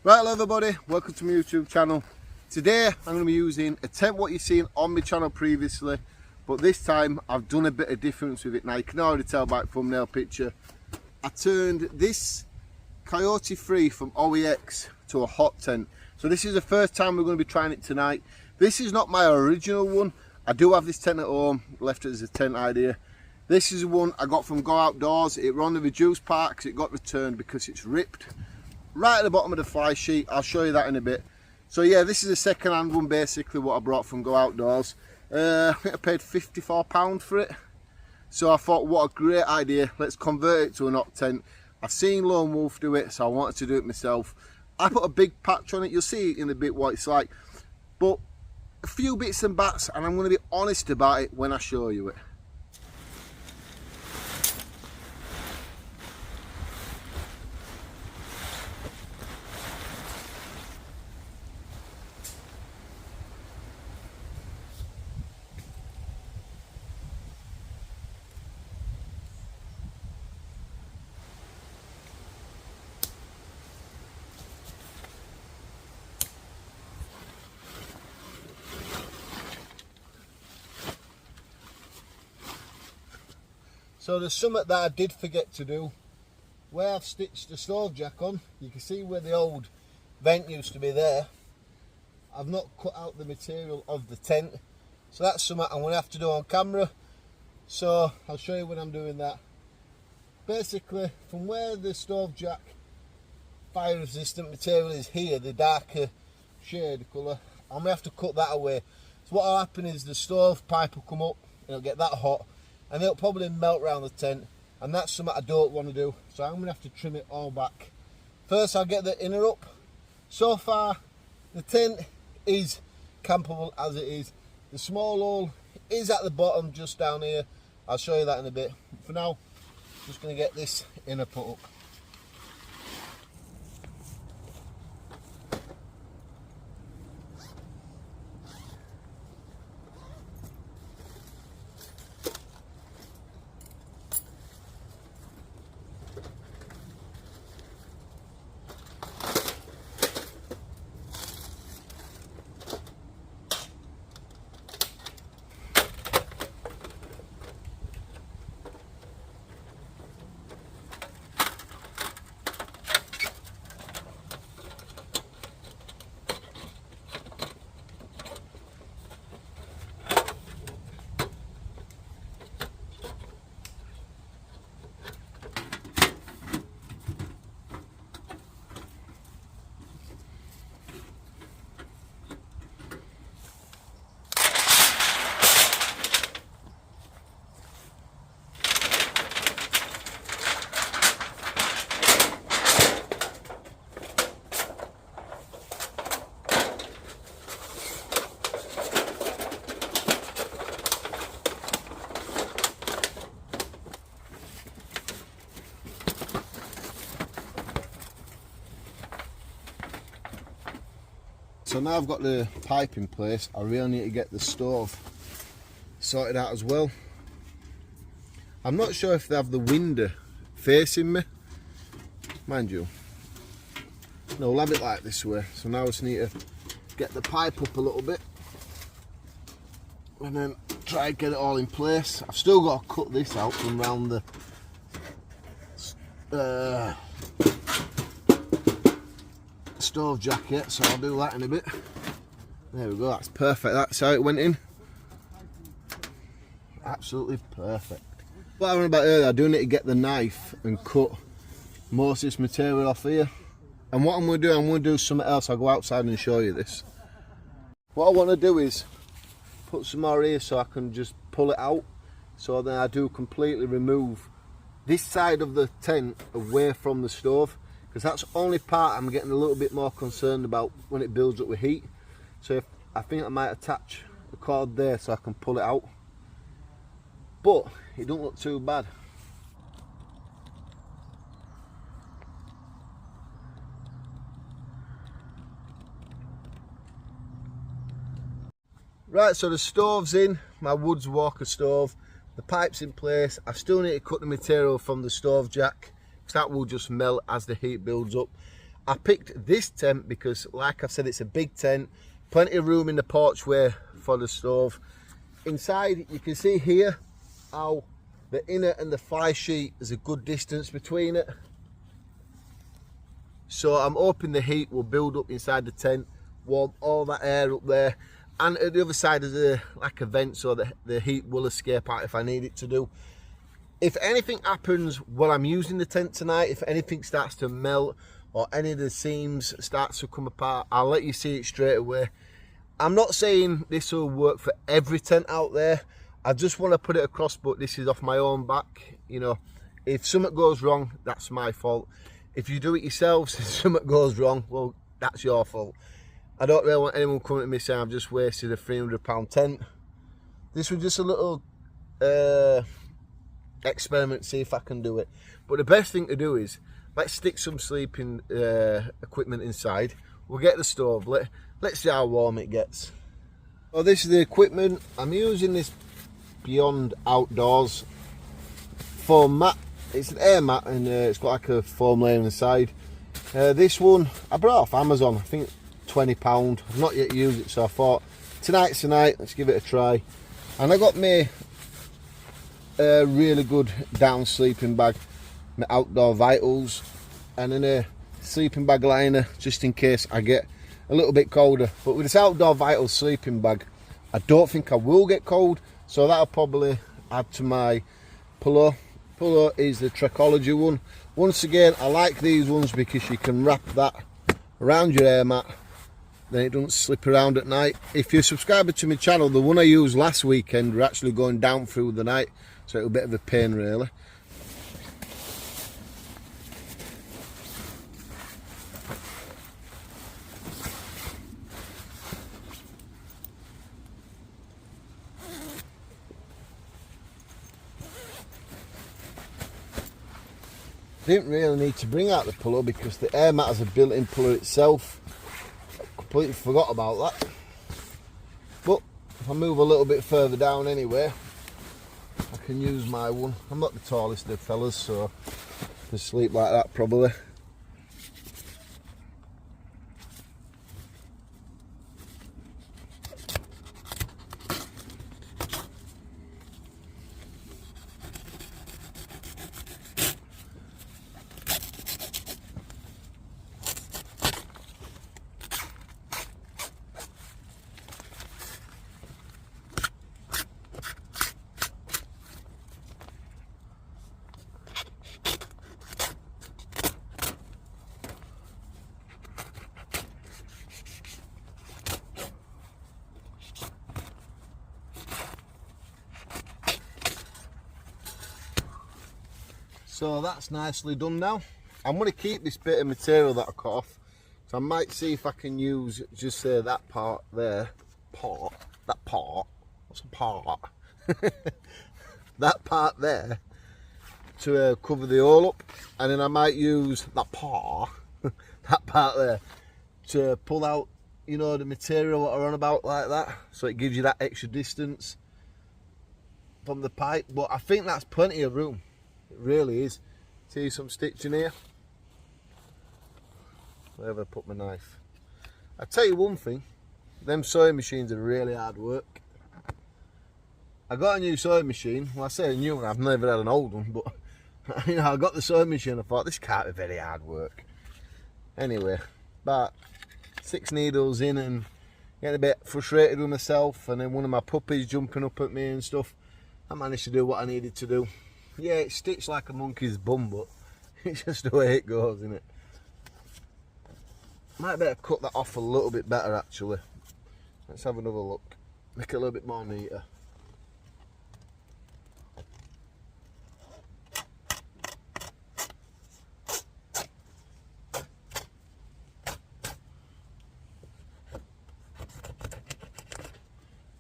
Right, hello everybody, welcome to my YouTube channel. Today I'm going to be using a tent what you've seen on my channel previously, but this time I've done a bit of difference with it. Now you can already tell by the thumbnail picture. I turned this Coyote 3 from OEX to a hot tent. So this is the first time we're going to be trying it tonight. This is not my original one. I do have this tent at home, left it as a tent idea. This is the one I got from Go Outdoors. It ran the reduced part because it got returned because it's ripped. Right at the bottom of the fly sheet, I'll show you that in a bit. So yeah, this is a second hand one basically what I brought from Go Outdoors. I think I paid £54 for it. So I thought what a great idea, let's convert it to an hot tent. I've seen Lone Wolf do it, so I wanted to do it myself. I put a big patch on it, you'll see in a bit what it's like. But a few bits and bats, and I'm going to be honest about it when I show you it. So there's something that I did forget to do. Where I've stitched the stove jack on, you can see where the old vent used to be there. I've not cut out the material of the tent. So that's something I'm going to have to do on camera. So I'll show you when I'm doing that. Basically, from where the stove jack fire resistant material is here, the darker shade colour, I'm going to have to cut that away. So what will happen is the stove pipe will come up, it'll get that hot, and it'll probably melt around the tent, and that's something I don't want to do, so I'm going to have to trim it all back. First I'll get the inner up. So far the tent is campable as it is. The small hole is at the bottom just down here. I'll show you that in a bit. For now, just going to get this inner put up. So now I've got the pipe in place, I really need to get the stove sorted out as well. I'm not sure if they have the window facing me, mind you. No, we'll have it like this way. So now I just need to get the pipe up a little bit and then try and get it all in place. I've still got to cut this out from around the stove jacket, so I'll do that in a bit. There we go, that's perfect, that's how it went in. Absolutely perfect. What I was about earlier, I do need to get the knife and cut most of this material off here. And what I'm going to do something else. I'll go outside and show you this. What I want to do is put some more here so I can just pull it out, so then I do completely remove this side of the tent away from the stove, because that's the only part I'm getting a little bit more concerned about when it builds up with heat. So I think I might attach the cord there so I can pull it out, but it don't look too bad. Right, so the stove's in, my Woods Walker stove, the pipe's in place. I still need to cut the material from the stove jack, because that will just melt as the heat builds up. I picked this tent because, like I've said, it's a big tent, plenty of room in the porchway for the stove. Inside, you can see here how the inner and the fly sheet, there's a good distance between it. So I'm hoping the heat will build up inside the tent, warm all that air up there. And at the other side is like a vent, so that the heat will escape out if I need it to do. If anything happens while I'm using the tent tonight, if anything starts to melt, or any of the seams starts to come apart, I'll let you see it straight away. I'm not saying this will work for every tent out there. I just want to put it across, but this is off my own back. You know, if something goes wrong, that's my fault. If you do it yourselves, if something goes wrong, well, that's your fault. I don't really want anyone coming to me saying I've just wasted a £300 tent. This was just a little experiment, see if I can do it. But the best thing to do is, let's stick some sleeping equipment inside. We'll get the stove. Let's see how warm it gets. Oh, this is the equipment. I'm using this Beyond Outdoors foam mat. It's an air mat, and it's got like a foam layer on the side. This one I brought off Amazon. I think £20. I've not yet used it, so I thought tonight's the night. Let's give it a try. And I got me a really good down sleeping bag, my Outdoor Vitals, and then a sleeping bag liner just in case I get a little bit colder. But with this Outdoor Vitals sleeping bag, I don't think I will get cold, so that'll probably add to my pillow. Pillow is the Trekology one. Once again, I like these ones because you can wrap that around your air mat, then it doesn't slip around at night. If you're a subscriber to my channel, the one I used last weekend were actually going down through the night, so it was a bit of a pain really. Didn't really need to bring out the pillow because the air mat has a built-in pillow itself. Completely forgot about that. But if I move a little bit further down anyway, I can use my one. I'm not the tallest of the fellas, so I can sleep like that probably. So that's nicely done now. I'm going to keep this bit of material that I cut off. So I might see if I can use just that part there. That part. What's a part? That part there to cover the hole up. And then I might use that part, that part there, to pull out, you know, the material that are on about like that. So it gives you that extra distance from the pipe. But I think that's plenty of room. It really is. See some stitching here. Where have I put my knife? I'll tell you one thing, them sewing machines are really hard work. I got a new sewing machine. Well, I say a new one, I've never had an old one, but you know, I got the sewing machine, I thought this can't be very hard work. Anyway, about 6 needles in and getting a bit frustrated with myself, and then one of my puppies jumping up at me and stuff. I managed to do what I needed to do. Yeah, it's stitched like a monkey's bum, but it's just the way it goes, isn't it? Might better cut that off a little bit better actually. Let's have another look. Make it a little bit more neater.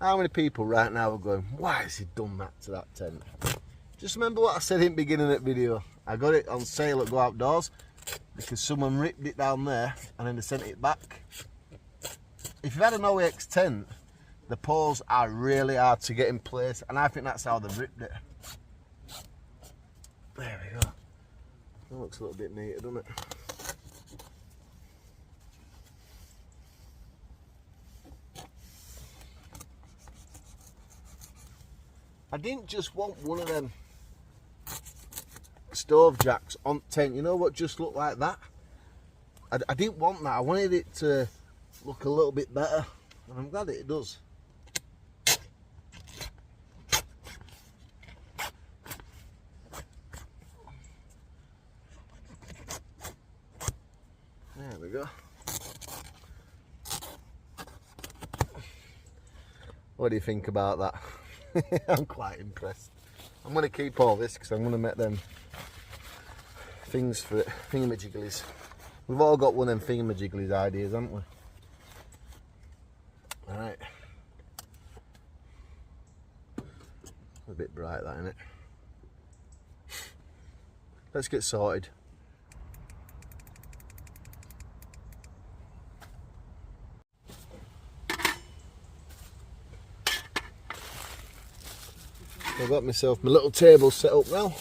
How many people right now are going, why has he done that to that tent? Just remember what I said in the beginning of the video. I got it on sale at Go Outdoors because someone ripped it down there and then they sent it back. If you've had an OEX tent, the poles are really hard to get in place, and I think that's how they ripped it. There we go. That looks a little bit neater, doesn't it? didn't just want one of them stove jacks on tent, you know what just looked like that? I didn't want that. I wanted it to look a little bit better, and I'm glad it does. There we go. What do you think about that? I'm quite impressed. I'm going to keep all this because I'm going to make them things for it, thingamajigglies. We've all got one of them thingamajigglies ideas, haven't we? Alright. A bit bright, that, isn't it? Let's get sorted. I've got myself my little table set up now.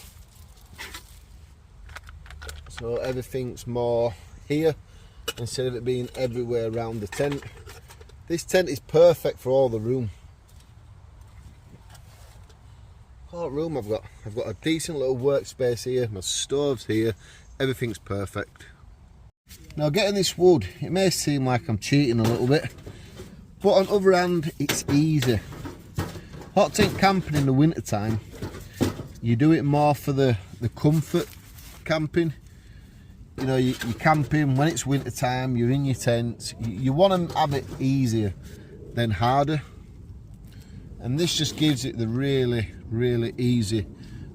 So everything's more here instead of it being everywhere around the tent. This tent is perfect for all the room. All the room I've got a decent little workspace here, my stove's here, everything's perfect. Now getting this wood, it may seem like I'm cheating a little bit, but on the other hand it's easy. Hot tent camping in the winter time, you do it more for the comfort camping. You know, you're camping when it's winter time, you're in your tent, you want to have it easier than harder. And this just gives it the really, really easy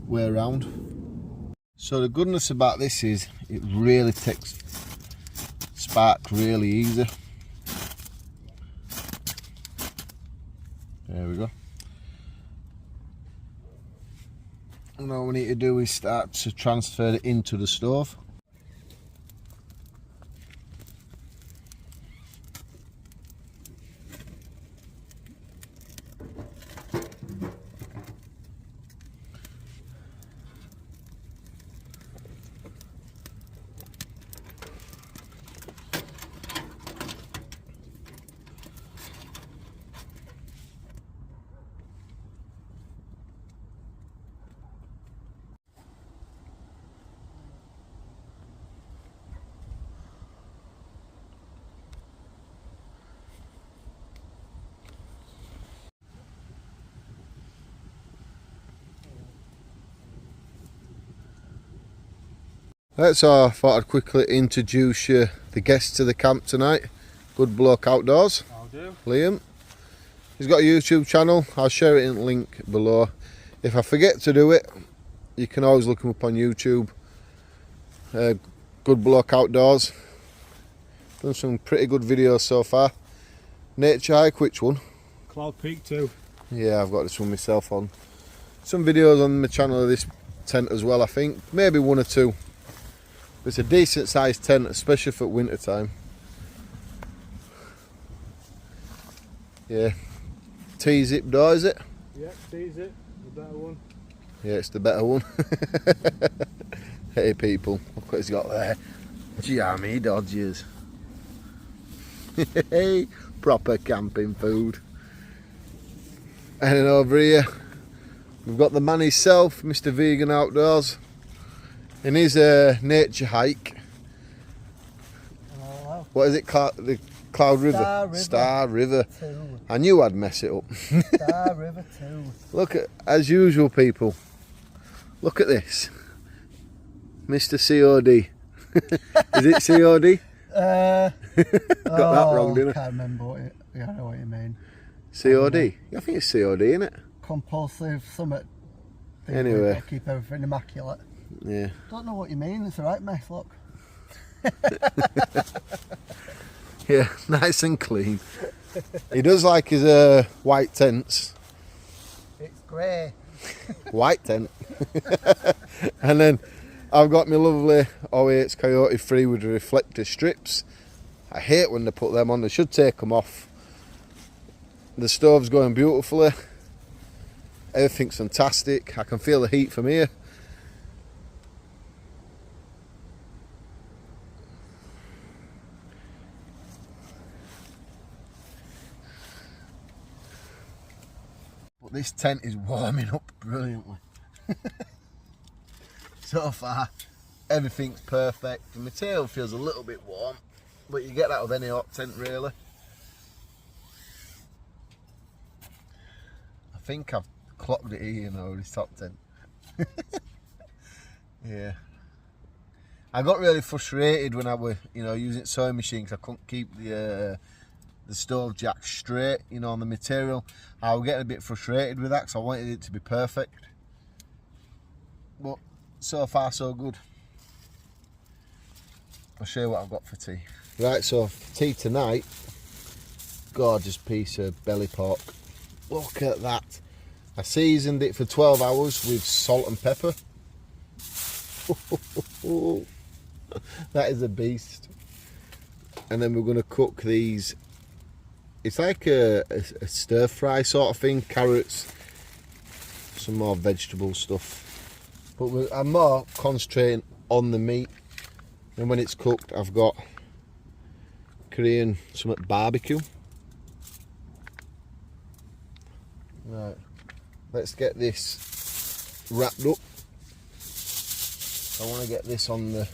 way around. So the goodness about this is it really takes spark really easy. There we go. And all we need to do is start to transfer it into the stove. Right, so I thought I'd quickly introduce you the guest to the camp tonight. Good bloke outdoors. I'll do. Liam. He's got a YouTube channel. I'll share it in the link below. If I forget to do it, you can always look him up on YouTube. Good bloke outdoors. Done some pretty good videos so far. Nature hike, which one? Cloud Peak 2. Yeah, I've got this one myself on. Some videos on my channel of this tent as well, I think. Maybe one or two. It's a decent sized tent, especially for winter time. Yeah. T-zip door, is it? Yep, T-zip, the better one. Yeah, it's the better one. Hey people, look what he's got there. Jammy Dodgers. Hey, proper camping food. And then over here, we've got the man himself, Mr. Vegan Outdoors. In his nature hike. Oh, what is it? The Cloud River? Star River. 2. I knew I'd mess it up. Star River 2. Look at, as usual people, look at this. Mr. COD. Is it COD? Got that wrong, didn't I? I can't remember what it, yeah, I know what you mean. COD? I think it's COD, isn't it? Compulsive summit. Anyway. Keep everything immaculate. Yeah. Don't know what you mean, it's the right mess, look. Yeah, nice and clean. He does like his white tents. It's grey. White tent. And then I've got my lovely OUTDOORSMAN Coyote 3 with the reflector strips. I hate when they put them on, they should take them off. The stove's going beautifully. Everything's fantastic. I can feel the heat from here. But this tent is warming up brilliantly. So far, everything's perfect. The material feels a little bit warm, but you get that with any hot tent really. I think I've clocked it here, you know, this top tent. Yeah. I got really frustrated when I were, you know, using sewing machine because I couldn't keep the stove jack straight, you know, on the material. I was getting a bit frustrated with that because I wanted it to be perfect. But so far so good. I'll show you what I've got for tea. Right, so for tea tonight, gorgeous piece of belly pork. Look at that. I seasoned it for 12 hours with salt and pepper. That is a beast. And then we're going to cook these. It's like a stir fry sort of thing. Carrots, some more vegetable stuff. But I'm more concentrating on the meat. And when it's cooked, I've got Korean something barbecue. Right, let's get this wrapped up. I want to get this on the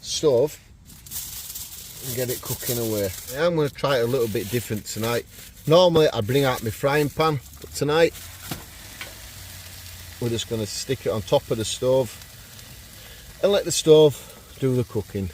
stove and get it cooking away. I'm going to try it a little bit different tonight. Normally I bring out my frying pan, but tonight we're just going to stick it on top of the stove and let the stove do the cooking.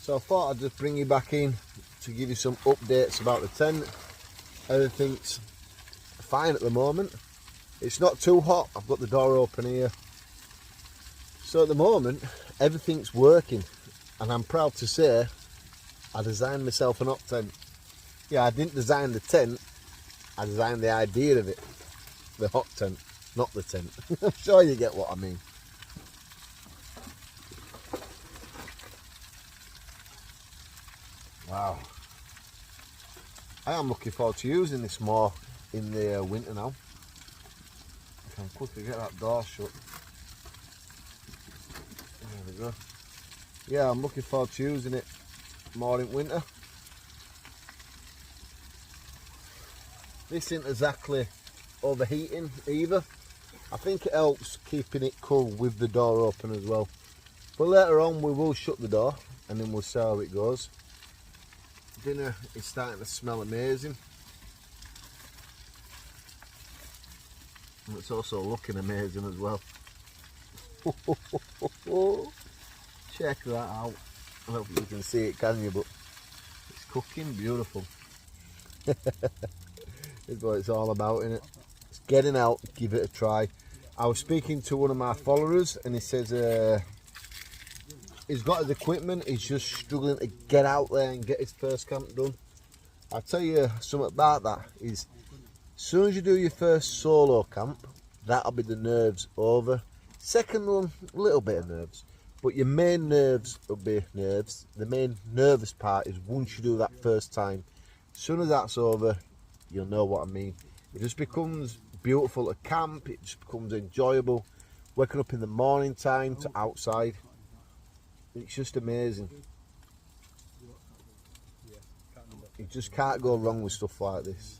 So I thought I'd just bring you back in to give you some updates about the tent. Everything's fine at the moment. It's not too hot. I've got the door open here. So at the moment, everything's working. And I'm proud to say, I designed myself an hot tent. Yeah, I didn't design the tent. I designed the idea of it. The hot tent, not the tent. I'm sure you get what I mean. Wow. I am looking forward to using this more in the winter now. I can quickly get that door shut. There we go. Yeah, I'm looking forward to using it more in winter. This isn't exactly overheating either. I think it helps keeping it cool with the door open as well. But later on we will shut the door and then we'll see how it goes. Dinner is starting to smell amazing. And it's also looking amazing as well. Check that out. I don't think you can see it, can you? But it's cooking beautiful. It's what it's all about, isn't it? It's getting out, give it a try. I was speaking to one of my followers and he says he's got his equipment, he's just struggling to get out there and get his first camp done. I'll tell you something about that is, as soon as you do your first solo camp, that'll be the nerves over. Second one, a little bit of nerves. But your main nerves will be nerves. The main nervous part is once you do that first time. As soon as that's over, you'll know what I mean. It just becomes beautiful to camp, it just becomes enjoyable. Waking up in the morning time to outside. It's just amazing. You just can't go wrong with stuff like this.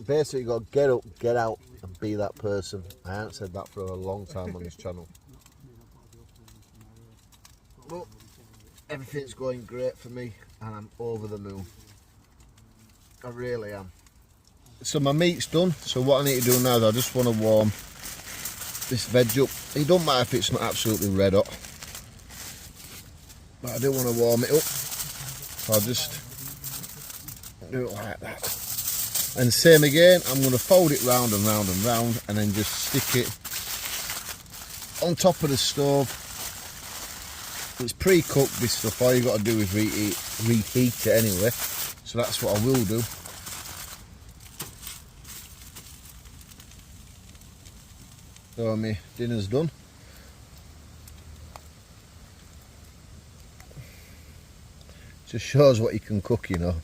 Basically, you got to get up, get out, and be that person. I haven't said that for a long time on this channel. But everything's going great for me, and I'm over the moon. I really am. So my meat's done. So what I need to do now is I just want to warm this veg up. It don't matter if it's not absolutely red hot, but I do want to warm it up. So I'll just do it like that. And same again, I'm going to fold it round and round and round, and then just stick it on top of the stove. It's pre-cooked, this stuff. All you got to do is reheat it anyway. So that's what I will do. So my dinner's done. Just shows what you can cook, you know.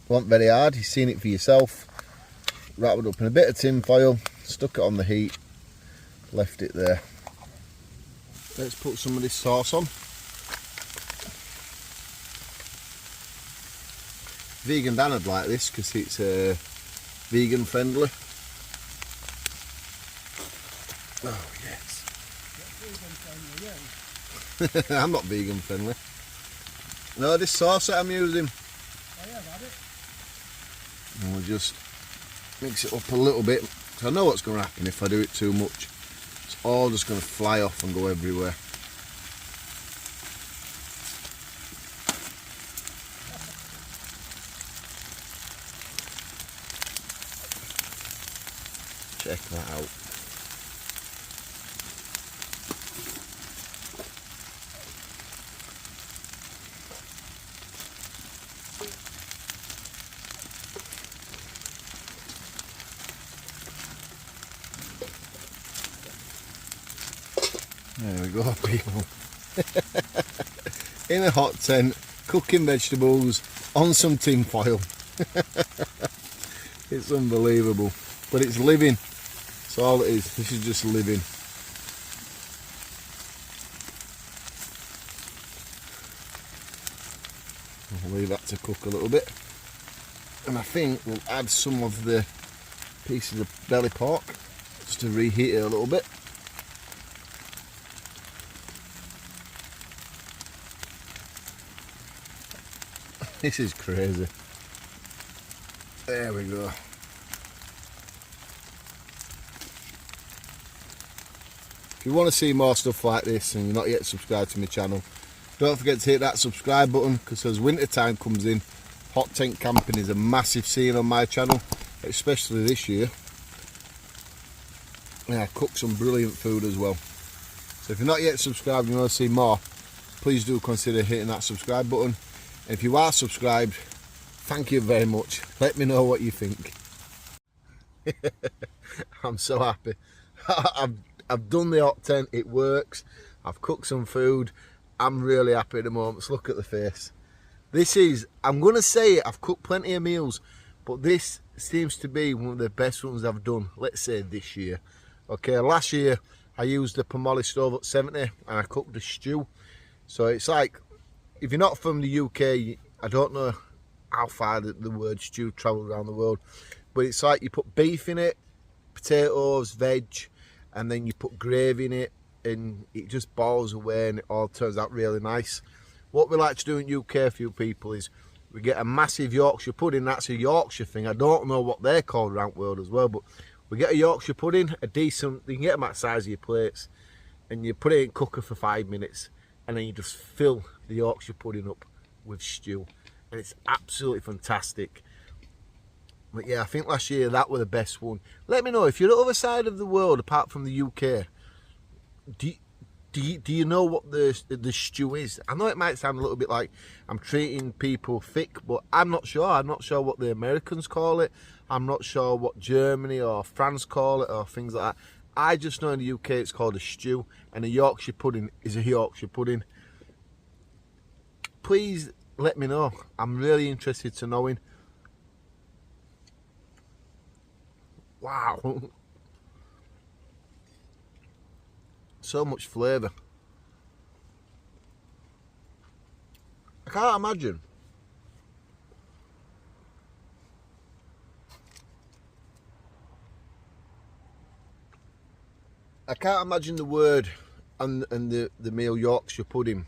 Wasn't very hard, you've seen it for yourself. Wrapped it up in a bit of tin foil, stuck it on the heat, left it there. Let's put some of this sauce on. Vegan Dan would like this because it's vegan friendly. Oh yes. I'm not vegan friendly. No, this sauce that I'm using. And we'll just mix it up a little bit. So I know what's going to happen if I do it too much. It's all just going to fly off and go everywhere. Check that out. There we go, people. In a hot tent, cooking vegetables on some tin foil. It's unbelievable. But it's living. That's all it is. This is just living. I'll leave that to cook a little bit. And I think we'll add some of the pieces of belly pork just to reheat it a little bit. This is crazy. There we go. If you want to see more stuff like this and you're not yet subscribed to my channel, don't forget to hit that subscribe button, because as winter time comes in, hot tent camping is a massive scene on my channel, especially this year. And I cook some brilliant food as well. So if you're not yet subscribed and you want to see more, please do consider hitting that subscribe button. And if you are subscribed, thank you very much. Let me know what you think. I'm so happy. I've done the hot tent, it works. I've cooked some food. I'm really happy at the moment. Look at the face. This is, I'm going to say it, I've cooked plenty of meals, but this seems to be one of the best ones I've done, let's say this year. Okay, last year I used the Pomoli stove at 70 and I cooked a stew. So it's like, if you're not from the UK, I don't know how far the word stew travels around the world, but it's like you put beef in it, potatoes, veg, and then you put gravy in it, and it just boils away and it all turns out really nice. What we like to do in UK for you people is we get a massive Yorkshire pudding. That's a Yorkshire thing. I don't know what they're called around the world as well, but we get a Yorkshire pudding, a decent, you can get them at the size of your plates, and you put it in cooker for 5 minutes, and then you just fill the Yorkshire pudding up with stew, and it's absolutely fantastic. But yeah, I think last year that was the best one. Let me know if you're at the other side of the world apart from the UK. Do you know what the stew is? I know it might sound a little bit like I'm treating people thick, but I'm not sure. I'm not sure what the Americans call it. I'm not sure what Germany or France call it or things like that. I just know in the UK it's called a stew, and a Yorkshire pudding is a Yorkshire pudding. Please let me know. I'm really interested to knowing. Wow. so much flavour. I can't imagine the word and the meal Yorkshire pudding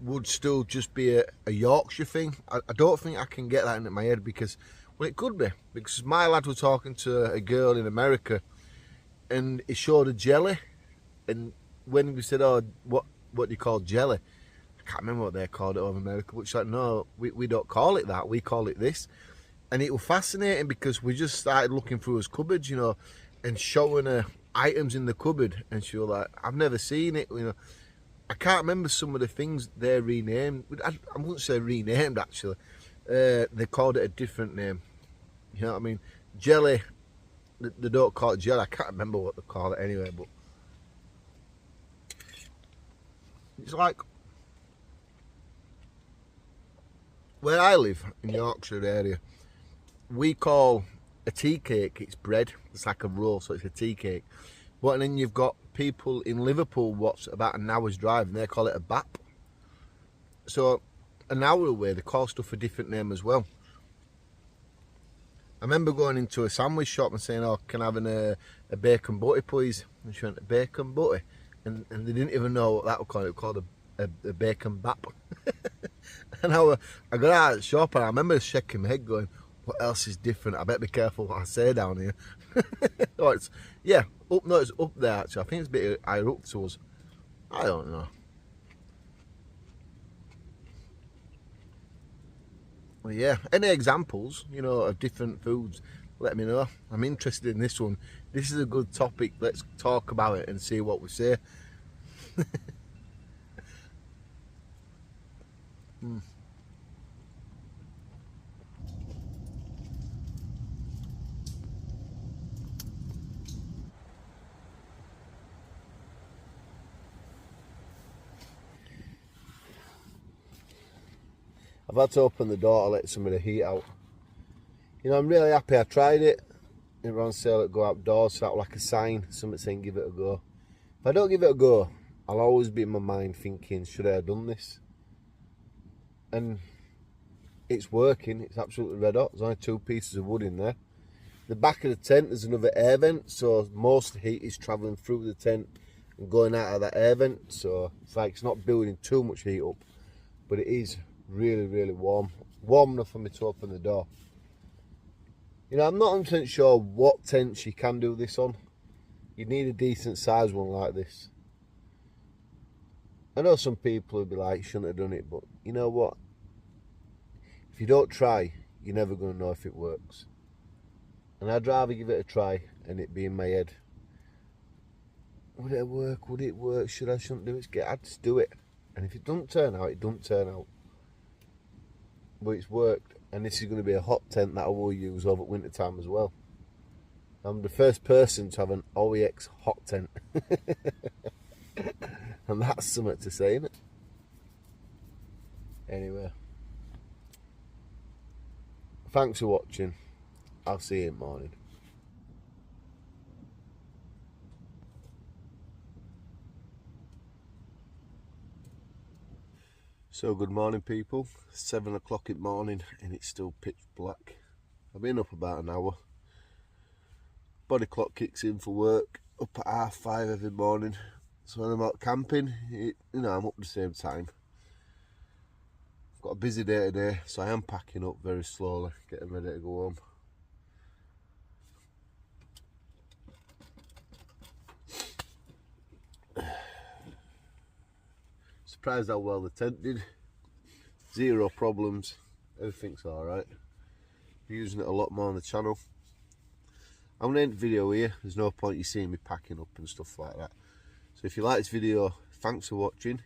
would still just be a Yorkshire thing. I don't think I can get that into my head, because, well, it could be, because my lad was talking to a girl in America and he showed a jelly, and when we said, oh, what do you call jelly? I can't remember what they called it over in America, but she's like, no, we don't call it that, we call it this. And it was fascinating because we just started looking through his cupboards, you know, and showing her items in the cupboard, and she was like, I've never seen it, you know. I can't remember some of the things they renamed. I wouldn't say renamed, actually. They called it a different name. You know what I mean? Jelly, they don't call it jelly. I can't remember what they call it anyway, but it's like where I live in Yorkshire area, we call a tea cake, it's bread. It's like a roll, so it's a tea cake. But then you've got people in Liverpool what's about an hour's drive, and they call it a bap. So an hour away, they call stuff a different name as well. I remember going into a sandwich shop and saying, oh, can I have a bacon butty, please? And she went, a bacon butty? And they didn't even know what that was called. It was called a bacon bap. And I got out of the shop, and I remember shaking my head going, what else is different? I better be careful what I say down here. Oh, it's, yeah, it's up there actually. I think it's a bit higher up to us. I don't know. Well, yeah, any examples, you know, of different foods, let me know. I'm interested in this one. This is a good topic. Let's talk about it and see what we say. I've had to open the door to let some of the heat out. You know, I'm really happy I tried it. It was on sale at Go Outdoors, so that was like a sign, something saying give it a go. If I don't give it a go, I'll always be in my mind thinking, should I have done this? And it's working, it's absolutely red hot. There's only 2 pieces of wood in there. The back of the tent, there's another air vent, so most of the heat is travelling through the tent and going out of that air vent. So it's like it's not building too much heat up, but it is really, really warm. Warm enough for me to open the door. You know, I'm not 100% sure what tents you can do this on. You need a decent sized one like this. I know some people would be like, shouldn't have done it, but you know what? If you don't try, you're never going to know if it works. And I'd rather give it a try and it be in my head. Would it work? Would it work? Should I, shouldn't do it? I'd just do it. And if it doesn't turn out, it doesn't turn out. But it's worked, and this is going to be a hot tent that I will use over at winter time as well. I'm the first person to have an OEX hot tent. And that's something to say, isn't it? Anyway, thanks for watching. I'll see you in the morning. So good morning people, 7 o'clock in the morning and it's still pitch black. I've been up about an hour. Body clock kicks in for work, up at 5:30 every morning. So when I'm out camping, you know, I'm up at the same time. I've got a busy day today, so I am packing up very slowly, getting ready to go home. Surprised how well the tent did. 0 problems, everything's alright. Using it a lot more on the channel. I'm gonna end the video here. There's no point you seeing me packing up and stuff like that. So if you like this video, thanks for watching.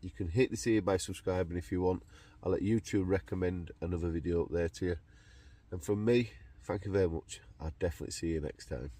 You can hit this here by subscribing if you want. I'll let YouTube recommend another video up there to you. And from me, thank you very much. I'll definitely see you next time.